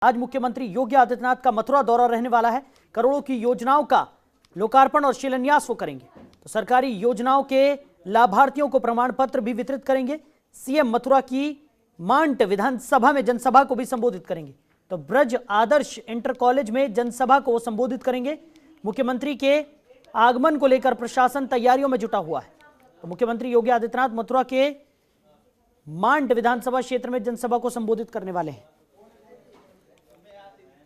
आज मुख्यमंत्री योगी आदित्यनाथ का मथुरा दौरा रहने वाला है। करोड़ों की योजनाओं का लोकार्पण और शिलान्यास वो करेंगे। तो सरकारी योजनाओं के लाभार्थियों को प्रमाण पत्र भी वितरित करेंगे। सीएम मथुरा की मांट विधानसभा में जनसभा को भी संबोधित करेंगे। तो ब्रज आदर्श इंटर कॉलेज में जनसभा को संबोधित करेंगे। मुख्यमंत्री के आगमन को लेकर प्रशासन तैयारियों में जुटा हुआ है। तो मुख्यमंत्री योगी आदित्यनाथ मथुरा के मांट विधानसभा क्षेत्र में जनसभा को संबोधित करने वाले हैं।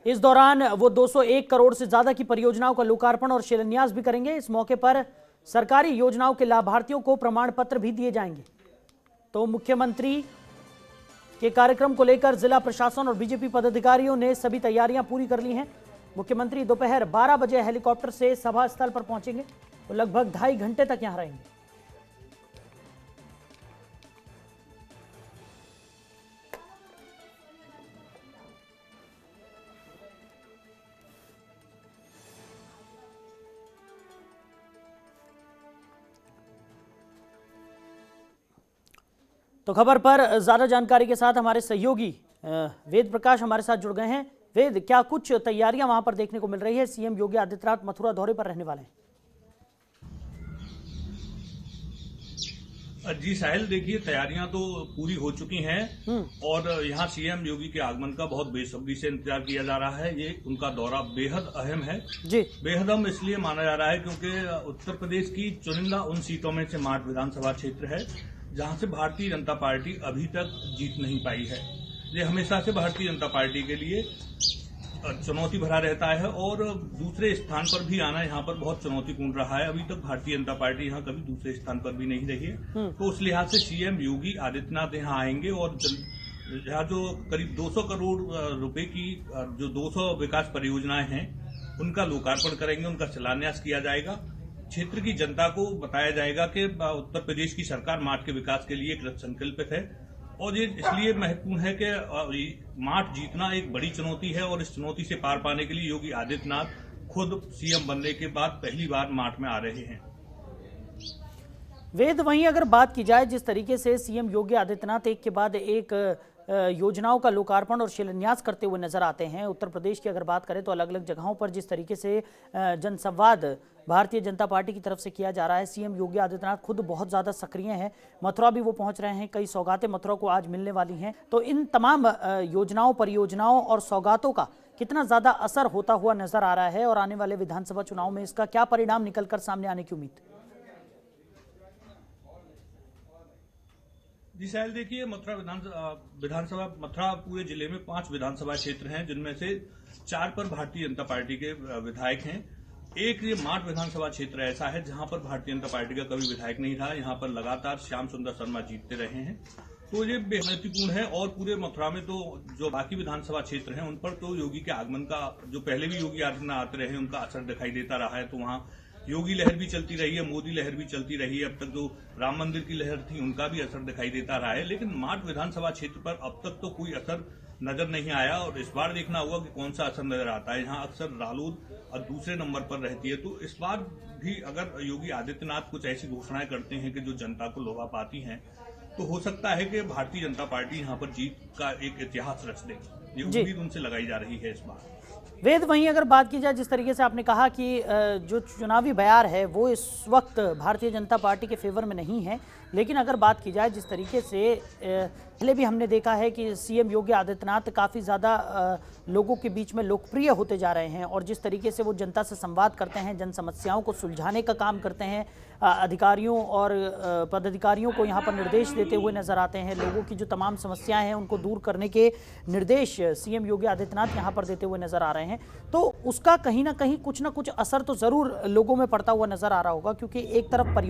इस दौरान वो 201 करोड़ से ज्यादा की परियोजनाओं का लोकार्पण और शिलान्यास भी करेंगे। इस मौके पर सरकारी योजनाओं के लाभार्थियों को प्रमाण पत्र भी दिए जाएंगे। तो मुख्यमंत्री के कार्यक्रम को लेकर जिला प्रशासन और बीजेपी पदाधिकारियों ने सभी तैयारियां पूरी कर ली हैं। मुख्यमंत्री दोपहर 12 बजे हेलीकॉप्टर से सभा स्थल पर पहुंचेंगे। तो लगभग 2.5 घंटे तक यहां रहेंगे। तो खबर पर ज्यादा जानकारी के साथ हमारे सहयोगी वेद प्रकाश हमारे साथ जुड़ गए हैं। वेद, क्या कुछ तैयारियां वहां पर देखने को मिल रही है? सीएम योगी आदित्यनाथ मथुरा दौरे पर रहने वाले हैं। जी साहिल, देखिए तैयारियां तो पूरी हो चुकी हैं और यहाँ सीएम योगी के आगमन का बहुत बेसब्री से इंतजार किया जा रहा है। ये उनका दौरा बेहद अहम है जी। बेहद अहम इसलिए माना जा रहा है क्योंकि उत्तर प्रदेश की चुनिंदा उन सीटों में से माठ विधानसभा क्षेत्र है जहां से भारतीय जनता पार्टी अभी तक जीत नहीं पाई है। ये हमेशा से भारतीय जनता पार्टी के लिए चुनौती भरा रहता है और दूसरे स्थान पर भी आना यहाँ पर बहुत चुनौतीपूर्ण रहा है। अभी तक भारतीय जनता पार्टी यहाँ कभी दूसरे स्थान पर भी नहीं रही है। तो उस लिहाज से सीएम योगी आदित्यनाथ यहाँ आएंगे और यहाँ जो करीब 200 करोड़ रुपए की जो 200 विकास परियोजनाएं हैं उनका लोकार्पण करेंगे, उनका शिलान्यास किया जाएगा। क्षेत्र की जनता को बताया जाएगा कि उत्तर प्रदेश की सरकार माठ के विकास के लिए कृत संकल्पित है और ये इसलिए महत्वपूर्ण है कि माठ जीतना एक बड़ी चुनौती है और इस चुनौती से पार पाने के लिए योगी आदित्यनाथ खुद सीएम बनने के बाद पहली बार माठ में आ रहे हैं। वेद, वहीं अगर बात की जाए जिस तरीके से सीएम योगी आदित्यनाथ एक के बाद एक योजनाओं का लोकार्पण और शिलान्यास करते हुए नजर आते हैं, उत्तर प्रदेश की अगर बात करें तो अलग अलग जगहों पर जिस तरीके से जनसंवाद भारतीय जनता पार्टी की तरफ से किया जा रहा है, सीएम योगी आदित्यनाथ खुद बहुत ज्यादा सक्रिय हैं। मथुरा भी वो पहुंच रहे हैं, कई सौगातें मथुरा को आज मिलने वाली हैं। तो इन तमाम योजनाओं, परियोजनाओं और सौगातों का कितना ज्यादा असर होता हुआ नजर आ रहा है और आने वाले विधानसभा चुनाव में इसका क्या परिणाम निकलकर सामने आने की उम्मीद? जी साहिल, देखिए मथुरा विधानसभा मथुरा पूरे जिले में 5 विधानसभा क्षेत्र हैं जिनमें से 4 पर भारतीय जनता पार्टी के विधायक हैं। एक ये माठ विधानसभा क्षेत्र ऐसा है जहां पर भारतीय जनता पार्टी का कभी विधायक नहीं था। यहाँ पर लगातार श्याम सुंदर शर्मा जीतते रहे हैं, तो ये महत्वपूर्ण है। और पूरे मथुरा में तो जो बाकी विधानसभा क्षेत्र हैं उन पर तो योगी के आगमन का, जो पहले भी योगी आदित्यनाथ आते रहे, उनका असर दिखाई देता रहा है। तो वहाँ योगी लहर भी चलती रही है, मोदी लहर भी चलती रही है। अब तक जो राम मंदिर की लहर थी उनका भी असर दिखाई देता रहा है। लेकिन माठ विधानसभा क्षेत्र पर अब तक तो कोई असर नजर नहीं आया और इस बार देखना होगा कि कौन सा असर नजर आता है। यहाँ अक्सर रालोद और दूसरे नंबर पर रहती है। तो इस बार भी अगर योगी आदित्यनाथ कुछ ऐसी घोषणाएं करते हैं कि जो जनता को लोभा पाती हैं, तो हो सकता है कि भारतीय जनता पार्टी यहाँ पर जीत का एक इतिहास रच देगी। ये उम्मीद उनसे लगाई जा रही है इस बार। वेद, वहीं अगर बात की जाए जिस तरीके से आपने कहा कि जो चुनावी बयार है वो इस वक्त भारतीय जनता पार्टी के फेवर में नहीं है, लेकिन अगर बात की जाए जिस तरीके से पहले भी हमने देखा है कि सीएम योगी आदित्यनाथ काफ़ी ज़्यादा लोगों के बीच में लोकप्रिय होते जा रहे हैं और जिस तरीके से वो जनता से संवाद करते हैं, जन समस्याओं को सुलझाने का काम करते हैं, अधिकारियों और पदाधिकारियों को यहाँ पर निर्देश देते हुए नजर आते हैं। लोगों की जो तमाम समस्याएं हैं उनको दूर करने के निर्देश सीएम योगी आदित्यनाथ यहाँ पर देते हुए नजर आ रहे हैं। तो उसका कहीं ना कहीं कुछ ना कुछ असर तो जरूर लोगों में पड़ता हुआ नजर आ रहा होगा, क्योंकि एक तरफ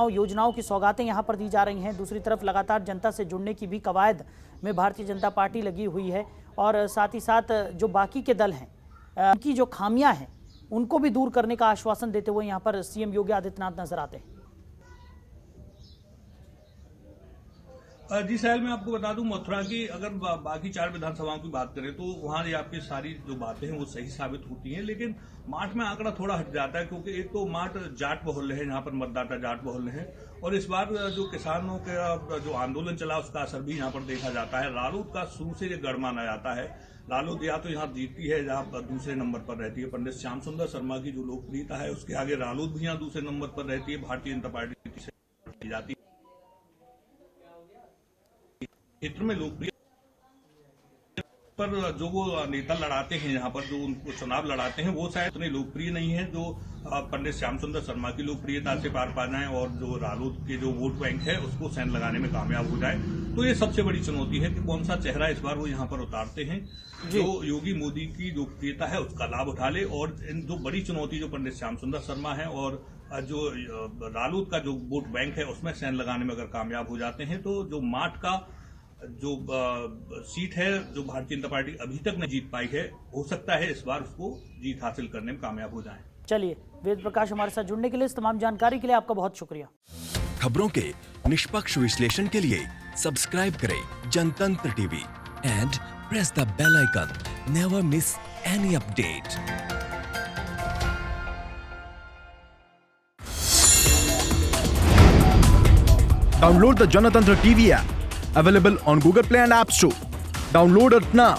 योजनाओं की सौगातें यहाँ पर दी जा रही हैं, दूसरी तरफ लगातार जनता से जुड़ने की भी कवायद में भारतीय जनता पार्टी लगी हुई है और साथ ही साथ जो बाकी के दल हैं उनकी जो खामियां हैं उनको भी दूर करने का आश्वासन देते हुए यहाँ पर सीएम योगी आदित्यनाथ नजर आते हैं। जी साहिल, मैं आपको बता दूं, मथुरा की अगर बाकी 4 विधानसभाओं की बात करें तो वहां ये आपकी सारी जो बातें हैं वो सही साबित होती हैं, लेकिन माठ में आंकड़ा थोड़ा हट जाता है, क्योंकि एक तो माठ जाट बहुल्य है, यहाँ पर मतदाता जाट बहुल्य है, और इस बार जो किसानों का जो आंदोलन चला उसका असर भी यहाँ पर देखा जाता है। रालोद का शुरू से ये गढ़ माना जाता है। रालोद या तो यहाँ जीतती है, जहाँ दूसरे नंबर पर रहती है। पंडित श्याम सुंदर शर्मा की जो लोकप्रियता है उसके आगे रालोद भी यहाँ दूसरे नंबर पर रहती है। भारतीय जनता पार्टी से जाती है क्षेत्र में लोकप्रिय, पर जो वो नेता लड़ाते हैं, यहाँ पर जो उनको चुनाव लड़ाते हैं वो शायद उतने लोकप्रिय नहीं है जो पंडित श्याम सुंदर शर्मा की लोकप्रियता से पार पा जाए और जो रालोद के जो वोट बैंक है उसको सैन लगाने में कामयाब हो जाए। तो ये सबसे बड़ी चुनौती है कि कौन सा चेहरा इस बार वो यहाँ पर उतारते हैं जो योगी मोदी की लोकप्रियता है उसका लाभ उठा ले, और इन जो बड़ी चुनौती जो पंडित श्याम सुंदर शर्मा है और जो रालोद का जो वोट बैंक है उसमें सैन लगाने में अगर कामयाब हो जाते हैं तो जो माठ का जो सीट है जो भारतीय जनता पार्टी अभी तक नहीं जीत पाई है, हो सकता है इस बार उसको जीत हासिल करने में कामयाब हो जाए। चलिए, वेद प्रकाश हमारे साथ जुड़ने के लिए, इस तमाम जानकारी के लिए आपका बहुत शुक्रिया। खबरों के निष्पक्ष विश्लेषण के लिए सब्सक्राइब करें Janatantra TV and press the bell icon. Never miss any update. Download the Janatantra TV app, available on Google Play and App Store. Download it now.